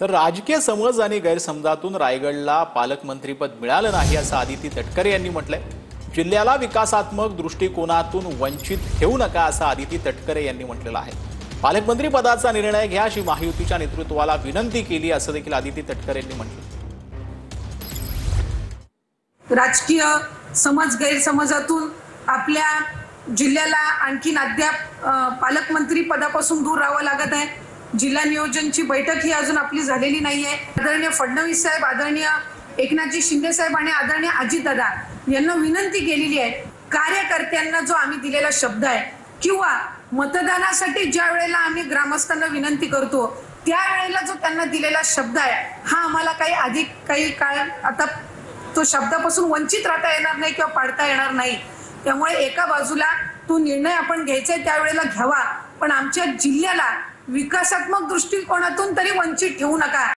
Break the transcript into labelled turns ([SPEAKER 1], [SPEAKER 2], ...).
[SPEAKER 1] तर राजकीय समज आणि गैरसमजातून रायगडला पालकमंत्रीपद मिळालं नाही असं आदिती तटकरे यांनी म्हटलंय। जिल्ह्याला विकासात्मक दृष्टिकोनातून वंचित ठेवू नका असं आदिती तटकरे यांनी म्हटलेलं आहे। पालकमंत्री पदाचा निर्णय घ्या अशी महायुतीच्या नेतृत्वाला विनंती केली असं देखील आदिती तटकरे यांनी म्हटलं।
[SPEAKER 2] राजकीय समज गैरसमजातून आपल्या जिल्ह्याला आणखीन अद्याप पालकमंत्री पदापासून दूर राहावं लागत आहे। जिल्हा नियोजनची बैठक ही अजून आपली झालेली नाहीये। आदरणीय फडणवीस साहेब, आदरणीय एकनाथजी शिंदे साहेब आणि आदरणीय अजितदादा यांना विनंती केलेली आहे, कार्यकर्त्यांना जो आम्ही दिलेला शब्द आहे किंवा मतदानासाठी ज्या वेळेला आम्ही ग्रामस्थांना विनंती करतो त्यावेळेला जो त्यांना दिलेला शब्द आहे हा आम्हाला काही काळ आता तो शब्दापासून वंचित राहता येणार नाही किंवा पाडता येणार नाही। त्यामुळे एका बाजूला तो निर्णय आपण घ्यायचा आहे त्यावेळेला घ्यावा, पण आमच्या जिल्ह्याला विकासात्मक दृष्टिकोनातून तरी वंचित ठेवू नका।